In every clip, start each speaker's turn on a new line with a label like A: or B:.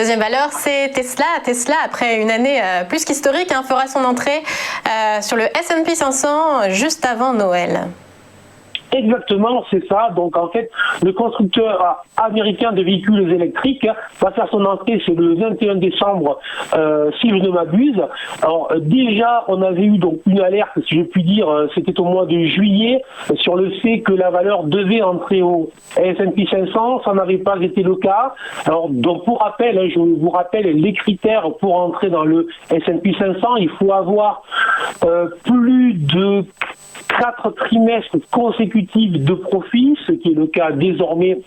A: deuxième valeur, c'est Tesla. Tesla, après une année plus qu'historique, fera son entrée sur le S&P 500 juste avant Noël.
B: Exactement, c'est ça. Donc en fait, le constructeur américain de véhicules électriques va faire son entrée, c'est le 21 décembre, si je ne m'abuse. Alors déjà, on avait eu donc une alerte, si je puis dire, c'était au mois de juillet, sur le fait que la valeur devait entrer au S&P 500. Ça n'avait pas été le cas. Alors donc pour rappel, je vous rappelle les critères pour entrer dans le S&P 500. Il faut avoir plus de 4 trimestres consécutifs de profit, ce qui est le cas désormais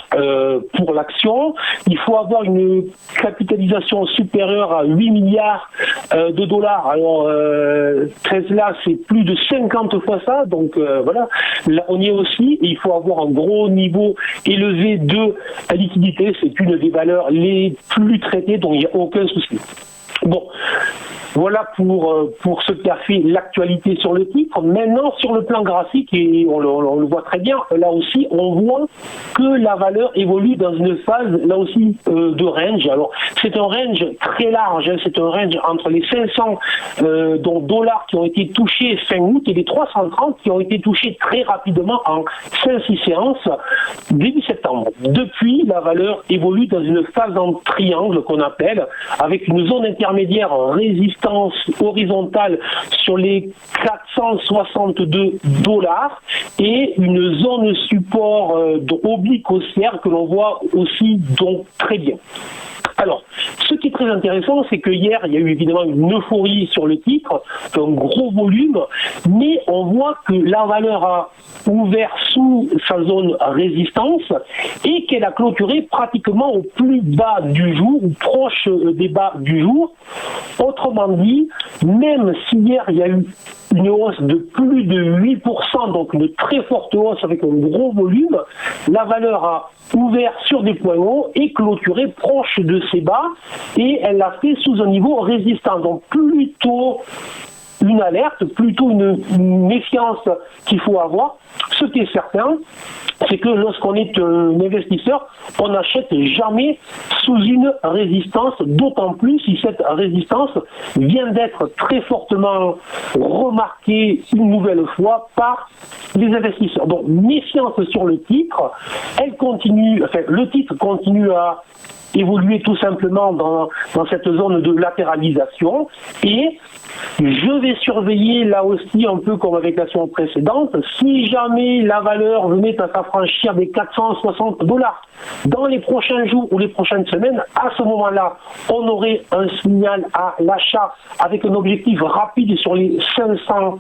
B: pour l'action. Il faut avoir une capitalisation supérieure à 8 milliards de dollars. Alors Tesla, c'est plus de 50 fois ça, donc voilà, là on y est aussi. Et il faut avoir un gros niveau élevé de liquidité, c'est une des valeurs les plus traitées, donc il n'y a aucun souci. Bon, voilà pour ce qu'a fait l'actualité sur le titre. Maintenant, sur le plan graphique, et on le voit très bien, là aussi, on voit que la valeur évolue dans une phase, là aussi, de range. Alors, c'est un range très large, c'est un range entre les 500 dollars qui ont été touchés fin août et les 330 qui ont été touchés très rapidement en 5-6 séances début septembre. Depuis, la valeur évolue dans une phase en triangle qu'on appelle, avec une zone intermédiaire résistance horizontale sur les 462 dollars et une zone support oblique haussière que l'on voit aussi donc très bien. Alors, ce qui est très intéressant, c'est que hier, il y a eu évidemment une euphorie sur le titre, un gros volume, mais on voit que la valeur a ouvert sous sa zone résistance et qu'elle a clôturé pratiquement au plus bas du jour, ou proche des bas du jour. Autrement dit, même si hier, il y a eu une hausse de plus de 8%, donc une très forte hausse avec un gros volume, la valeur a ouvert sur des points hauts et clôturé proche de ses bas, et elle l'a fait sous un niveau résistant. Donc plutôt une alerte, plutôt une méfiance qu'il faut avoir. Ce qui est certain, c'est que lorsqu'on est un investisseur, on n'achète jamais sous une résistance, d'autant plus si cette résistance vient d'être très fortement remarquée une nouvelle fois par les investisseurs. Donc méfiance sur le titre, le titre continue à évoluer tout simplement dans cette zone de latéralisation, et je vais surveiller là aussi un peu comme avec l'action précédente, si jamais la valeur venait à s'affranchir des 460 dollars dans les prochains jours ou les prochaines semaines, à ce moment-là, on aurait un signal à l'achat avec un objectif rapide sur les 500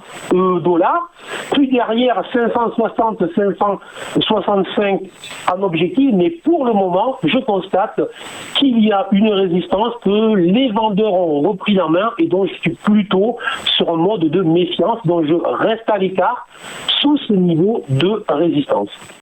B: dollars, puis derrière 560, 565 en objectif, mais pour le moment, je constate qu'il y a une résistance que les vendeurs ont repris en main, et donc je suis plutôt sur un mode de méfiance, donc je reste à l'écart sous ce niveau de résistance.